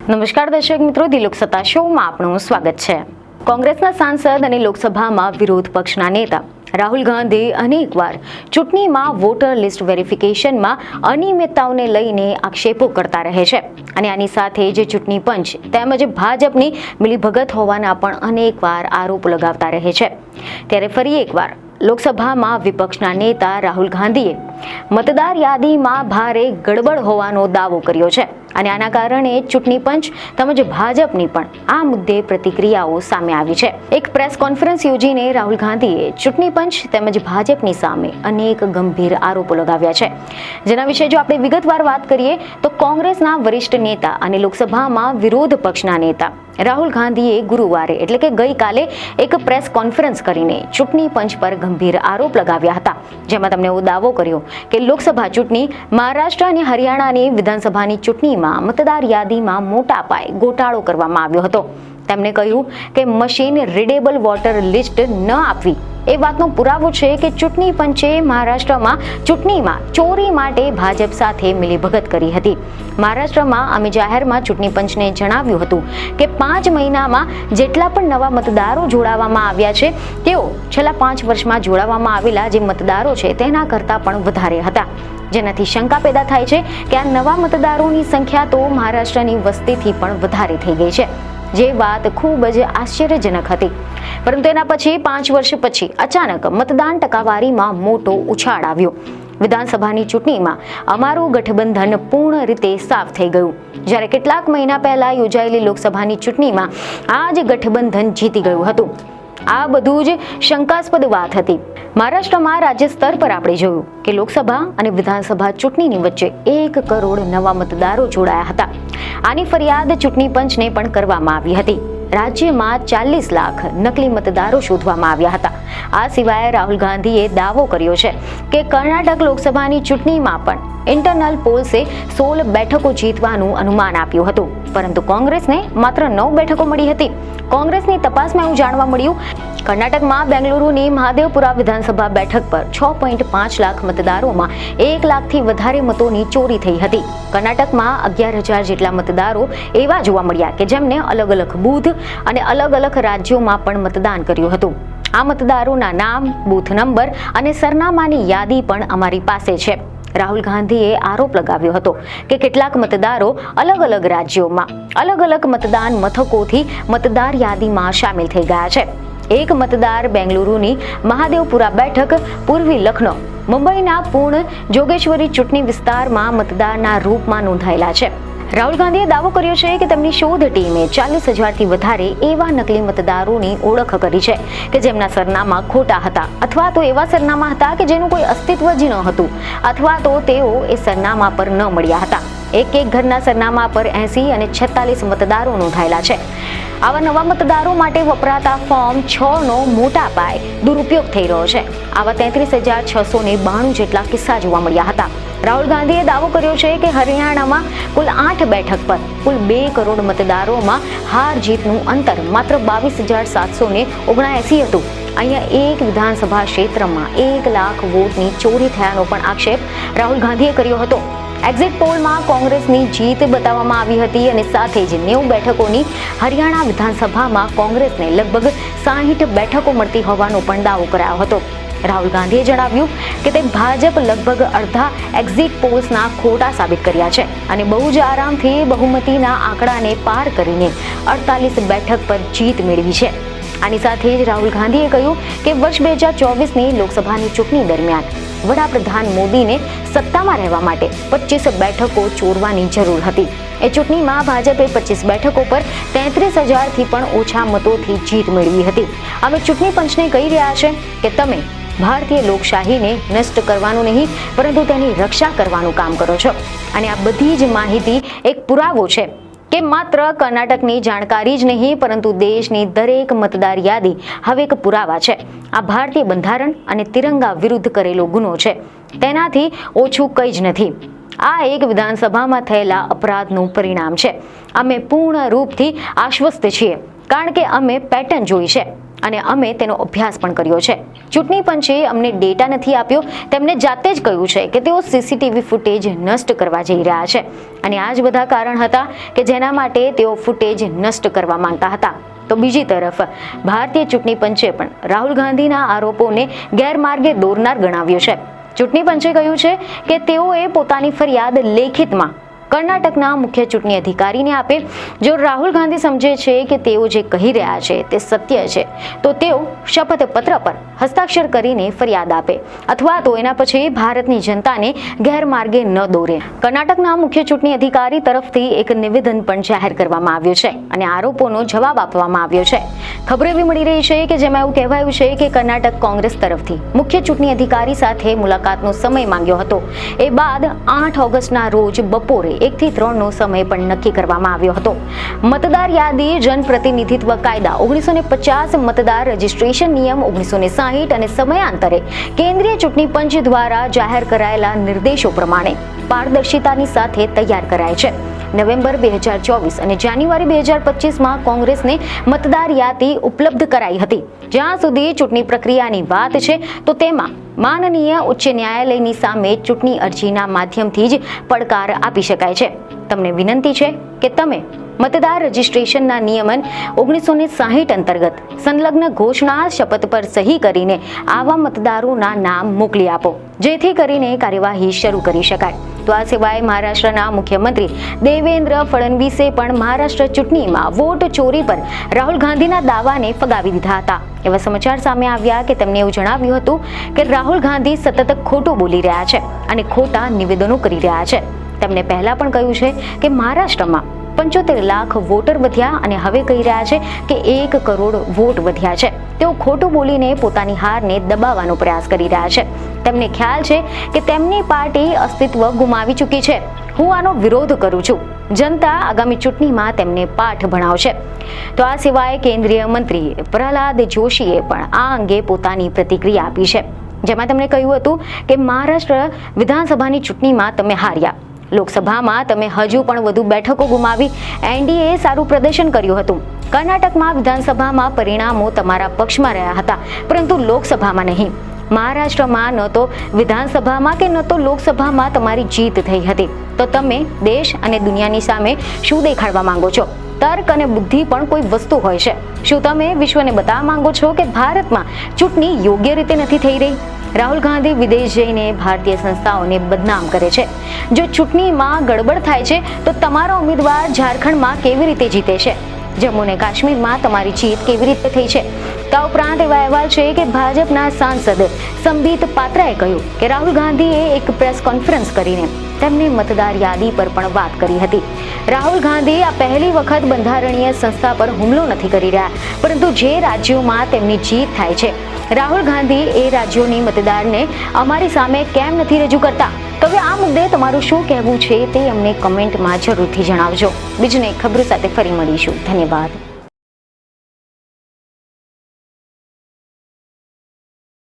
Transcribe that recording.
નમસ્કાર દર્શક મિત્રો, દિલોક સત્તા શોમાં આપનું સ્વાગત છે. કોંગ્રેસના સાંસદ અને લોકસભામાં વિરોધ પક્ષના નેતા રાહુલ ગાંધી અનેકવાર ચૂંટણીમાં વોટર લિસ્ટ વેરિફિકેશનમાં અનિયમિતતાઓને લઈને આક્ષેપો કરતા રહે છે અને આની સાથે જ ચૂંટણી પંચ તેમજ ભાજપની મિલીભગત હોવાના પણ અનેકવાર આરોપ લગાવતા રહે છે. ત્યારે ફરી એકવાર લોકસભામાં વિપક્ષના નેતા રાહુલ ગાંધીએ મતદાર યાદીમાં ભારે ગડબડ હોવાનો દાવો કર્યો છે અને આના કારણે ચૂંટણી પંચ તેમજ ભાજપની પણ આ મુદ્દે પ્રતિક્રિયાઓ સામે આવી છે. એક પ્રેસ કોન્ફરન્સ યોજીને રાહુલ ગાંધીએ ચૂંટણી પંચ તેમજ ભાજપની સામે અનેક ગંભીર આરોપો લગાવ્યા છે, જેના વિશે જો આપણે વિગતવાર વાત કરીએ તો કોંગ્રેસના વરિષ્ઠ નેતા અને લોકસભામાં વિરોધ પક્ષના નેતા રાહુલ ગાંધીએ ગુરુવારે એટલે કે ગઈકાલે એક પ્રેસ કોન્ફરન્સ કરીને ચૂંટણી પંચ પર ગંભીર આરોપ લગાવ્યા હતા, જેમાં તેમણે એવો દાવો કર્યો કે લોકસભા ચૂંટણી, મહારાષ્ટ્ર અને હરિયાણાની વિધાનસભાની ચૂંટણીમાં મતદાર યાદીમાં મોટા પાયે ગોટાળો કરવામાં આવ્યો હતો. તેમણે કહ્યું કે મશીન રીડેબલ વોટર લિસ્ટ ન આપવી એ વાતનો પુરાવો છે કે ચૂંટણી પંચે મહારાષ્ટ્રમાં ચૂંટણીમાં ચોરી માટે ભાજપ સાથે મિલીભગત કરી હતી. મહારાષ્ટ્રમાં અમે જાહેરમાં ચૂંટણી પંચને જણાવ્યું હતું કે 5 મહિનામાં જેટલા પણ નવા મતદારો જોડાવામાં આવ્યા છે તેઓ છેલ્લા 5 વર્ષમાં જોડાવામાં આવેલા જે મતદારો છે તેના કરતાં પણ વધારે હતા, જેનાથી શંકા પેદા થાય છે કે આ નવા મતદારોની સંખ્યા તો મહારાષ્ટ્રની વસ્તીથી પણ વધારે થઈ ગઈ છે, જે વાત ખૂબ જ આશ્ચર્યજનક હતી. પરંતુ એના પછી 5 વર્ષ પછી અચાનક મતદાન ટકાવારીમાં મોટો ઉછાળ આવ્યો. વિધાનસભાની ચૂંટણીમાં અમારું ગઠબંધન પૂર્ણ રીતે સાફ થઈ ગયું, જ્યારે કેટલાક મહિના પહેલા યોજાયેલી લોકસભાની ચૂંટણીમાં આ જ ગઠબંધન જીતી ગયું હતું. આ બધું જ શંકાસ્પદ વાત હતી. મહારાષ્ટ્રમાં રાજ્ય સ્તર પર આપણે જોયું કે લોકસભા અને વિધાનસભા ચૂંટણીની વચ્ચે 1 કરોડ નવા મતદારો જોડાયા હતા. આની ફરિયાદ ચૂંટણી પંચને પણ કરવામાં આવી હતી. રાજ્યમાં 40 લાખ નકલી મતદારો શોધવામાં આવ્યા હતા. આ સિવાય રાહુલ ગાંધીએ દાવો કર્યો છે કે કર્ણાટક લોકસભાની ચૂંટણીમાં પણ ઇન્ટરનલ પોલ્સે 16 બેઠકો જીતવાનું અનુમાન આપ્યું હતું, પરંતુ કોંગ્રેસને માત્ર 9 બેઠકો મળી હતી. કોંગ્રેસની તપાસમાં એવું જાણવા મળ્યું કર્ણાટકમાં બેંગલુરુની મહાદેવપુરા વિધાનસભા બેઠક પર 6.5 લાખ મતદારોમાં 1 લાખથી વધારે મતોની ચોરી થઈ હતી. કર્ણાટકમાં 11,000 જેટલા મતદારો એવા જોવા મળ્યા કે જેમને અલગ અલગ બૂથ અને અલગ અલગ રાજ્યોમાં પણ મતદાન કર્યું હતું. આ મતદારોના નામ, બૂથ નંબર અને સરનામાની યાદી પણ અમારી પાસે છે. રાહુલ ગાંધીએ આરોપ લગાવ્યો હતો કે કેટલાક મતદારો અલગ અલગ રાજ્યોમાં અલગ અલગ મતદાન મથકોથી મતદાર યાદીમાં સામેલ થઈ ગયા છે. એક મતદાર બેંગલુરુની મહાદેવપુરા બેઠક, પૂર્વી લખનૌ, મુંબઈના પૂર્ણ જોગેશ્વરી ચૂંટણી વિસ્તારમાં મતદારના રૂપમાં નોંધાયેલા છે. રાહુલ ગાંધીએ દાવો કર્યો છે કે તેમની શોધ ટીમે 40,000થી વધારે એવા નકલી મતદારોની ઓળખ કરી છે કે જેમના સરનામા ખોટા હતા, અથવા તો એવા સરનામા હતા કે જેનું કોઈ અસ્તિત્વ જ ન હતું, અથવા તો તેઓ એ સરનામા પર ન મળ્યા હતા. એક ઘરના સરનામા પર 80 અને 46 મતદારો નોંધાયેલા છે. આવા નવા મતદારો માટે વપરાતા ફોર્મ 6નો મોટા પાયે દુરુપયોગ થઈ રહ્યો છે. આવા 33,692 જેટલા કિસ્સા જોવા મળ્યા હતા. રાહુલ ગાંધીએ દાવો કર્યો છે કે હરિયાણામાં કુલ 8 બેઠક પર કુલ 2 કરોડ મતદારોમાં હાર જીતનું અંતર માત્ર 22,779 હતું. અહીંયા એક વિધાનસભા ક્ષેત્રમાં 1 લાખ વોટની ચોરી થયાનો પણ આક્ષેપ રાહુલ ગાંધીએ કર્યો હતો. એક્ઝિટ પોલમાં કોંગ્રેસની જીત બતાવવામાં આવી હતી અને સાથે જ 90 બેઠકોની હરિયાણા વિધાનસભામાં કોંગ્રેસને લગભગ 60 બેઠકો મળતી હોવાનો પણ દાવો કરાયો હતો. રાહુલ ગાંધીએ જણાવ્યું કે તે ભાજપ લગભગ અડધા એક્ઝિટ પોલ્સના ખોટા સાબિત કર્યા છે અને બહુ જ આરામથી બહુમતીના આંકડાને પાર કરીને 48 બેઠક પર જીત મેળવી છે. આની સાથે જ રાહુલ ગાંધીએ કહ્યું કે વર્ષ 2024ની લોકસભાની ચૂંટણી દરમિયાન વડાપ્રધાન મોદીને સત્તામાં રહેવા માટે 25 બેઠકો ચોરવાની જરૂર હતી. એ ચૂંટણીમાં ભાજપે 25 બેઠકો પર 33,000થી પણ ઓછા મતોથી જીત મેળવી હતી. અમે ચૂંટણી પંચને કહી રહ્યા છે કે તમે ભારતીય લોકશાહીને નષ્ટ કરવાનું નહીં, પરંતુ તેની રક્ષા કરવાનું કામ કરો છો. અને આ બધી જ માહિતી એક પુરાવો છે કે માત્ર કર્ણાટકની જાણકારી જ નહીં, પરંતુ દેશની દરેક મતદાર યાદી હવે એક પુરાવા છે. આ ભારતીય બંધારણ અને તિરંગા વિરુદ્ધ કરેલો ગુનો છે, તેનાથી ઓછું કંઈ જ નથી. આ એક વિધાનસભામાં થયેલા અપરાધનું પરિણામ છે. અમે પૂર્ણ રૂપથી આશ્વસ્ત છીએ, કારણ કે અમે પેટર્ન જોઈ છે. અને અમે તેનો અભ્યાસ પણ કર્યો છે. ચૂંટણી પંચે અમને ડેટા નથી આપ્યો. તેમને જાતે જ કહ્યું છે કે તેઓ સીસીટીવી ફૂટેજ નષ્ટ કરવા જઈ રહ્યા છે અને આ જ બધા કારણ હતા કે જેના માટે તેઓ ફૂટેજ નષ્ટ કરવા માંગતા હતા. તો બીજી તરફ ભારતીય ચૂંટણી પંચે પણ રાહુલ ગાંધીના આરોપોને ગેરમાર્ગે દોરનાર ગણાવ્યો છે. ચૂંટણી પંચે કહ્યું છે કે તેઓએ પોતાની ફરિયાદ લેખિતમાં કર્ણાટકના મુખ્ય ચૂંટણી અધિકારીને આપે. જો રાહુલ ગાંધી સમજે છે કે તેઓ જે કહી રહ્યા છે તે સત્ય છે તો તેઓ શપથપત્ર પર હસ્તાક્ષર કરીને ફરિયાદ આપે અથવા તો એના પછી ભારતની જનતાને ગેરમાર્ગે ન દોરે. કર્ણાટકના મુખ્ય ચૂંટણી અધિકારી તરફથી એક નિવેદન પણ જાહેર કરવામાં આવ્યું છે અને આરોપોનો જવાબ આપવામાં આવ્યો છે. ખબર એવી મળી રહી છે કે જેમાં એવું કહેવાયું છે કે કર્ણાટક કોંગ્રેસ તરફથી મુખ્ય ચૂંટણી અધિકારી સાથે મુલાકાતનો સમય માંગ્યો હતો. એ બાદ 8 ઓગસ્ટના રોજ બપોરે 1 થી 3 નો સમય પણ નક્કી કરવામાં આવ્યો હતો. મતદાર યાદી જનપ્રતિનિધિત્વ કાયદા 1950, મતદાર રજીસ્ટ્રેશન નિયમ 1960 અને સમયાંતરે કેન્દ્રીય ચૂંટણી પંચ દ્વારા જાહેર કરાયેલા નિર્દેશો પ્રમાણે પારદર્શિતાની સાથે તૈયાર કરાય છે. નવેમ્બર 2024 અને જાન્યુઆરી 2025માં કોંગ્રેસને મતદાર યાદી ઉપલબ્ધ કરાઈ હતી. જ્યાં સુધી ચૂંટણી પ્રક્રિયાની વાત છે તો તેમાં માનનીય ઉચ્ચ ન્યાયાલયની સામે ચૂંટણી અરજીના માધ્યમથી જ પડકાર આપી શકાય છે. તમને વિનંતી છે કે તમે મતદાર રજીસ્ટ્રેશનના નિયમન 1960 અંતર્ગત સંલગ્ન ઘોષણા શપથ પર સહી કરીને આવા મતદારોના નામ મોકલી આપો જેથી કરીને કાર્યવાહી શરૂ કરી શકાય. તો આ સિવાય મહારાષ્ટ્રના મુખ્યમંત્રી દેવેન્દ્ર ફડણવીસે પણ મહારાષ્ટ્ર ચૂંટણીમાં વોટ ચોરી પર રાહુલ ગાંધીના દાવાને ફગાવી દીધા હતા. એવા સમાચાર સામે આવ્યા કે તેમણે એવું જણાવ્યું હતું કે રાહુલ ગાંધી સતત ખોટું બોલી રહ્યા છે અને ખોટા નિવેદનો કરી રહ્યા છે. તેમણે પહેલા પણ કહ્યું છે કે મહારાષ્ટ્રમાં 75 લાખ વોટર વધ્યા અને હવે કહી રહ્યા છે કે 1 કરોડ વોટ વધ્યા છે. તેઓ ખોટું બોલીને પોતાની હારને દબાવવાનો પ્રયાસ કરી રહ્યા છે. તેમને ખ્યાલ છે કે તેમની પાર્ટી અસ્તિત્વ ગુમાવી ચૂકી છે. હું આનો વિરોધ કરું છું. જનતા આગામી ચૂંટણીમાં તેમને પાઠ ભણાવશે. તો આ સિવાય કેન્દ્રીય મંત્રી પ્રહલાદ જોશીએ પણ આ અંગે પોતાની પ્રતિક્રિયા આપી છે. જેમાં તેમણે કહ્યું હતું કે મહારાષ્ટ્ર વિધાનસભાની ચૂંટણીમાં તમે હાર્યા, લોકસભામાં તમે હજુ પણ વધુ બેઠકો ગુમાવી, એનડીએ સારું પ્રદર્શન કર્યું હતું. કર્ણાટકમાં વિધાનસભામાં પરિણામો તમારા પક્ષમાં રહ્યા હતા પરંતુ લોકસભામાં નહીં. મહારાષ્ટ્રમાં ન તો વિધાનસભામાં કે ન તો લોકસભામાં તમારી જીત થઈ હતી. તો તમે દેશ અને દુનિયાની સામે શું દેખાડવા માંગો છો? તર્ક અને બુદ્ધિ પણ કોઈ વસ્તુ હોય છે. શું તમે વિશ્વને બતાવવા માંગો છો કે ભારતમાં ચૂંટણી યોગ્ય રીતે નથી થઈ રહી? રાહુલ ગાંધી વિદેશ જઈને ભારતીય સંસ્થાઓને બદનામ કરે છે. જો ચૂંટણીમાં ગડબડ થાય છે તો તમારો ઉમેદવાર ઝારખંડમાં કેવી રીતે જીતે છે? જમ્મુ અને કાશ્મીરમાં તમારી જીત કેવી રીતે થઈ છે? આ ઉપરાંત એવા અહેવાલ છે કે ભાજપના સાંસદ સંબિત પાત્રાએ કહ્યું કે રાહુલ ગાંધીએ એક પ્રેસ કોન્ફરન્સ કરીને તેમને મતદાર યાદી પર પણ વાત કરી હતી. રાહુલ ગાંધી આ પહેલી વખત બંધારણીય સંસ્થા પર હુમલો નથી કરી રહ્યા, પરંતુ જે રાજ્યોમાં તેમની જીત થાય છે રાહુલ ગાંધી એ રાજ્યોની મતદારને અમારી સામે કેમ નથી રજૂ કરતા? તો હવે આ મુદ્દે તમારું શું કહેવું છે તે અમને કમેન્ટમાં જરૂરથી જણાવજો. બીજને ખબર સાથે ફરી મળીશું. ધન્યવાદ.